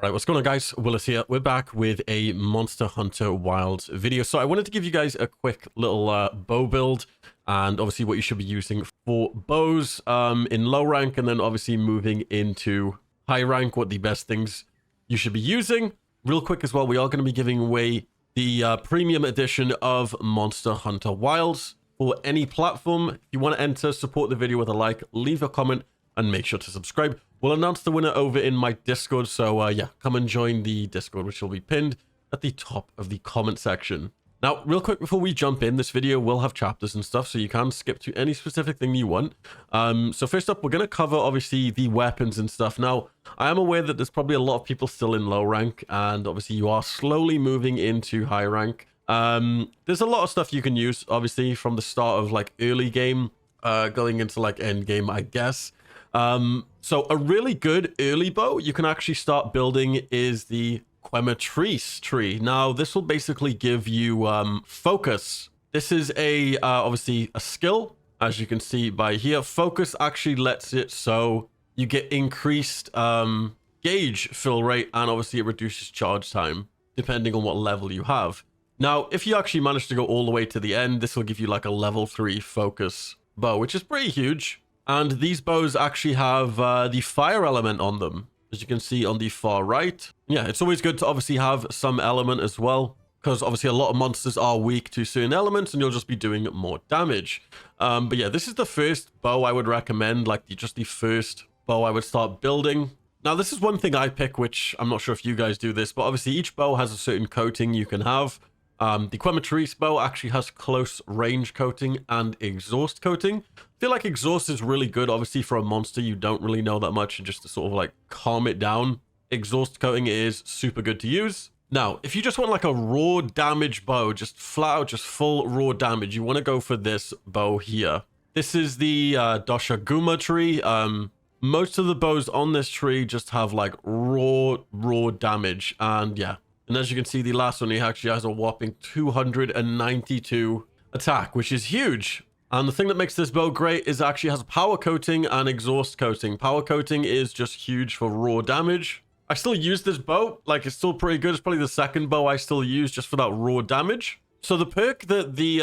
Right, what's going on, guys? Willis here. We're back with a Monster Hunter Wilds video. So I wanted to give you guys a quick little bow build, and obviously what you should be using for bows in low rank, and then obviously moving into high rank, what the best things you should be using. Real quick as well, we are going to be giving away the premium edition of Monster Hunter Wilds for any platform. If you want to enter, support the video with a like, leave a comment, and make sure to subscribe. We'll announce the winner over in my Discord, so yeah, come and join the Discord, which will be pinned at the top of the comment section. Now, real quick before we jump in, this video will have chapters and stuff, so you can skip to any specific thing you want. So first up, we're going to cover, obviously, the weapons and stuff. Now, I am aware that there's probably a lot of people still in low rank, and obviously you are slowly moving into high rank. There's a lot of stuff you can use, obviously, from the start of, like, early game, going into, like, end game, I guess. So a really good early bow you can actually start building is the Quematrice tree. Now, this will basically give you focus. This is a obviously a skill, as you can see by here. Focus actually lets it so you get increased gauge fill rate, and obviously it reduces charge time depending on what level you have. Now, if you actually manage to go all the way to the end, this will give you like a level 3 focus bow, which is pretty huge. And these bows actually have the fire element on them, as you can see on the far right. Yeah, it's always good to obviously have some element as well, because obviously a lot of monsters are weak to certain elements, and you'll just be doing more damage. But yeah, this is the first bow I would recommend, like just the first bow I would start building. Now, this is one thing I pick, which I'm not sure if you guys do this, but obviously each bow has a certain coating you can have. The Quematrice bow actually has close range coating and exhaust coating. I feel like exhaust is really good, obviously, for a monster you don't really know that much, and just to sort of like calm it down. Exhaust coating is super good to use. Now, if you just want like a raw damage bow, just flat out, just full raw damage, you want to go for this bow here. This is the Doshaguma tree. Most of the bows on this tree just have like raw damage, and yeah. And as you can see, the last one, he actually has a whopping 292 attack, which is huge. And the thing that makes this bow great is it actually has power coating and exhaust coating. Power coating is just huge for raw damage. I still use this bow. Like, it's still pretty good. It's probably the second bow I still use just for that raw damage. So the perk that the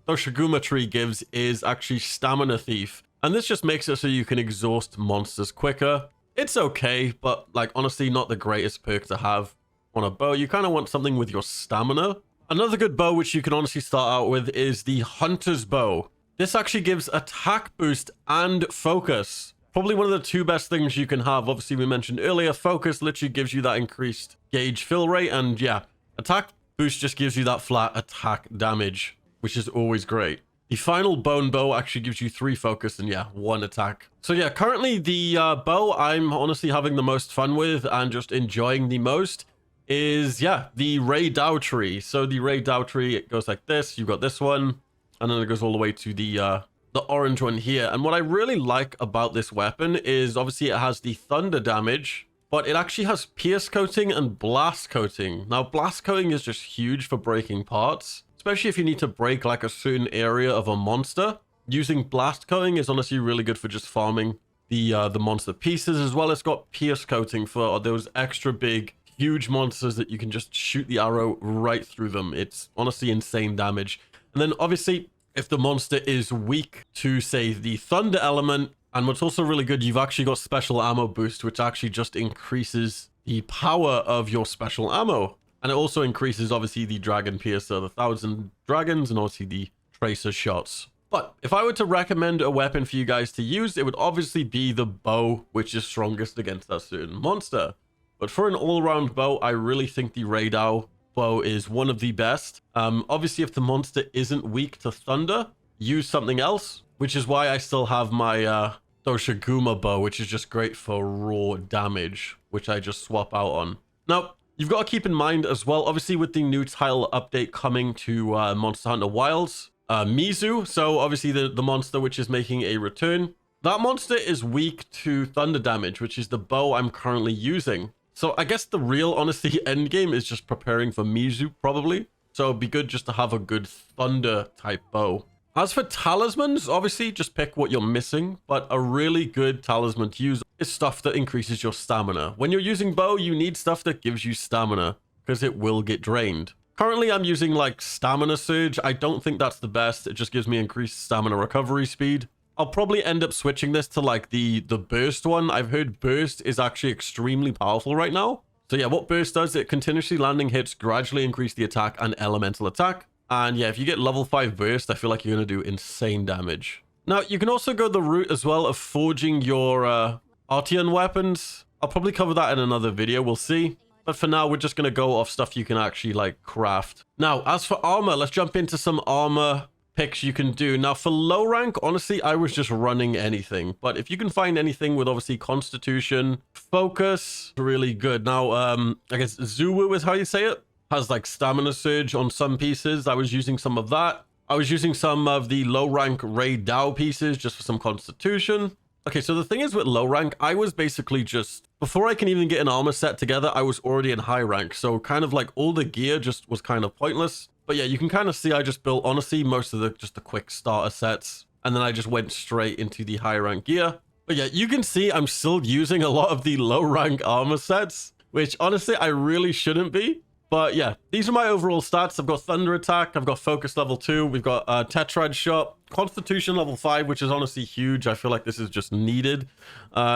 Doshaguma tree gives is actually Stamina Thief. And this just makes it so you can exhaust monsters quicker. It's okay, but like, honestly, not the greatest perk to have on a bow. You kind of want something with your stamina. Another good bow which you can honestly start out with is the Hunter's Bow. This actually gives attack boost and focus. Probably one of the two best things you can have. Obviously, we mentioned earlier, focus literally gives you that increased gauge fill rate, and yeah, attack boost just gives you that flat attack damage, which is always great. The final bone bow actually gives you 3 focus and yeah, 1 attack. So yeah, currently the bow I'm honestly having the most fun with and just enjoying the most is, yeah, the Ray Dow tree. So the Ray Dow tree, it goes like this. You got this one, and then it goes all the way to the orange one here. And what I really like about this weapon is obviously it has the thunder damage, but it actually has pierce coating and blast coating. Now, blast coating is just huge for breaking parts, especially if you need to break like a certain area of a monster. Using blast coating is honestly really good for just farming the monster pieces. As well, it's got pierce coating for those extra big huge monsters that you can just shoot the arrow right through them. It's honestly insane damage. And then obviously, if the monster is weak to, say, the thunder element, and what's also really good, you've actually got special ammo boost, which actually just increases the power of your special ammo. And it also increases, obviously, the Dragon Piercer, the 1,000 dragons, and obviously the Tracer shots. But if I were to recommend a weapon for you guys to use, it would obviously be the bow, which is strongest against that certain monster. But for an all-round bow, I really think the Ray Dow bow is one of the best. Obviously, if the monster isn't weak to thunder, use something else, which is why I still have my Doshaguma bow, which is just great for raw damage, which I just swap out on. Now, you've got to keep in mind as well, obviously with the new tile update coming to Monster Hunter Wilds, Mizu, so obviously the monster which is making a return, that monster is weak to thunder damage, which is the bow I'm currently using. So I guess the real, honestly, end game is just preparing for Mizu, probably. So it'd be good just to have a good thunder type bow. As for talismans, obviously, just pick what you're missing. But a really good talisman to use is stuff that increases your stamina. When you're using bow, you need stuff that gives you stamina because it will get drained. Currently, I'm using like Stamina Surge. I don't think that's the best. It just gives me increased stamina recovery speed. I'll probably end up switching this to like the burst one. I've heard burst is actually extremely powerful right now. So yeah, what burst does, it continuously landing hits gradually increase the attack and elemental attack. And yeah, if you get level 5 burst, I feel like you're going to do insane damage. Now, you can also go the route as well of forging your Artian weapons. I'll probably cover that in another video, we'll see. But for now, we're just going to go off stuff you can actually like craft. Now, as for armor, let's jump into some armor picks you can do. Now, for low rank, honestly, I was just running anything. But if you can find anything with obviously Constitution, Focus, really good. Now, I guess Zuwu is how you say it. Has like Stamina Surge on some pieces. I was using some of that. I was using some of the low rank Ray Dao pieces just for some Constitution. Okay, so the thing is with low rank, I was basically just, before I can even get an armor set together, I was already in high rank. So kind of like all the gear just was kind of pointless. But yeah, you can kind of see I just built, honestly, most of just the quick starter sets. And then I just went straight into the high rank gear. But yeah, you can see I'm still using a lot of the low rank armor sets, which honestly, I really shouldn't be. But yeah, these are my overall stats. I've got Thunder Attack, I've got Focus level 2, we've got Tetrad Shot, Constitution level 5, which is honestly huge. I feel like this is just needed.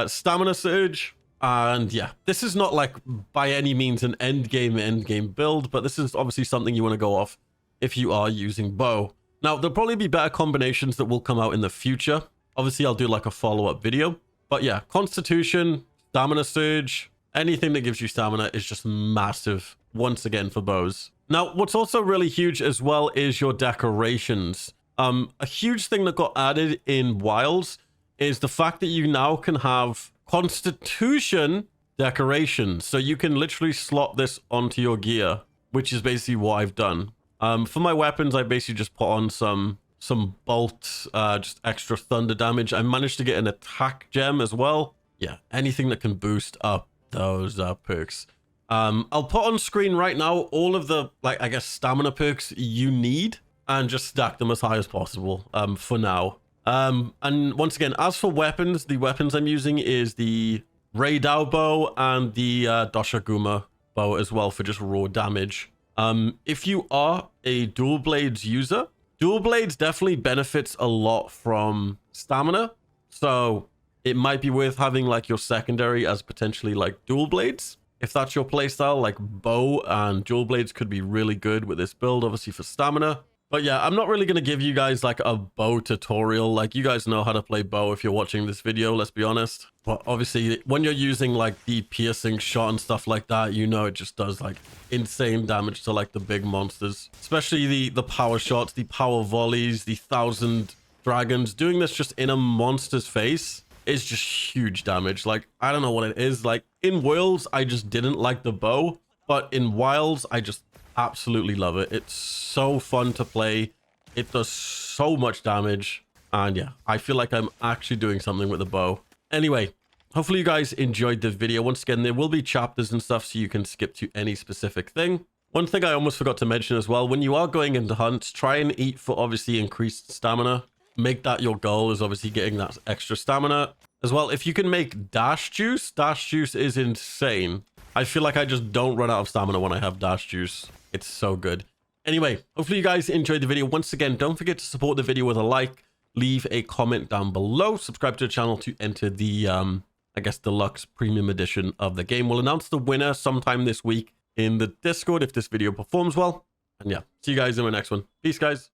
Stamina Surge, and yeah, this is not like by any means an end game build, but this is obviously something you want to go off if you are using bow. Now, there'll probably be better combinations that will come out in the future. Obviously, I'll do like a follow-up video. But yeah, Constitution, Stamina Surge, anything that gives you stamina is just massive. Once again for bows. Now, what's also really huge as well is your decorations. A huge thing that got added in Wilds is the fact that you now can have Constitution decorations. So you can literally slot this onto your gear, which is basically what I've done. For my weapons, I basically just put on some bolt, just extra thunder damage. I managed to get an attack gem as well. Yeah, anything that can boost up those perks. I'll put on screen right now all of the, like, I guess, stamina perks you need and just stack them as high as possible for now. And once again, as for weapons, the weapons I'm using is the Ray Dao bow and the Doshaguma bow as well for just raw damage. If you are a dual blades user, dual blades definitely benefits a lot from stamina. So it might be worth having like your secondary as potentially like dual blades. If that's your playstyle, like bow and dual blades could be really good with this build, obviously for stamina. But yeah, I'm not really going to give you guys like a bow tutorial. Like, you guys know how to play bow if you're watching this video, let's be honest. But obviously, when you're using like the piercing shot and stuff like that, you know it just does like insane damage to like the big monsters. Especially the power shots, the power volleys, the 1,000 dragons. Doing this just in a monster's face is just huge damage. Like, I don't know what it is. Like, in Worlds, I just didn't like the bow. But in Wilds, I just absolutely love it. It's so fun to play. It does so much damage. And yeah, I feel like I'm actually doing something with the bow. Anyway, hopefully you guys enjoyed the video. Once again, there will be chapters and stuff so you can skip to any specific thing. One thing I almost forgot to mention as well, when you are going into hunts, try and eat for obviously increased stamina. Make that your goal, is obviously getting that extra stamina. As well, if you can make dash juice is insane. I feel like I just don't run out of stamina when I have dash juice. It's so good. Anyway, hopefully you guys enjoyed the video. Once again, don't forget to support the video with a like. Leave a comment down below. Subscribe to the channel to enter the, I guess, deluxe premium edition of the game. We'll announce the winner sometime this week in the Discord if this video performs well. And yeah, see you guys in my next one. Peace, guys.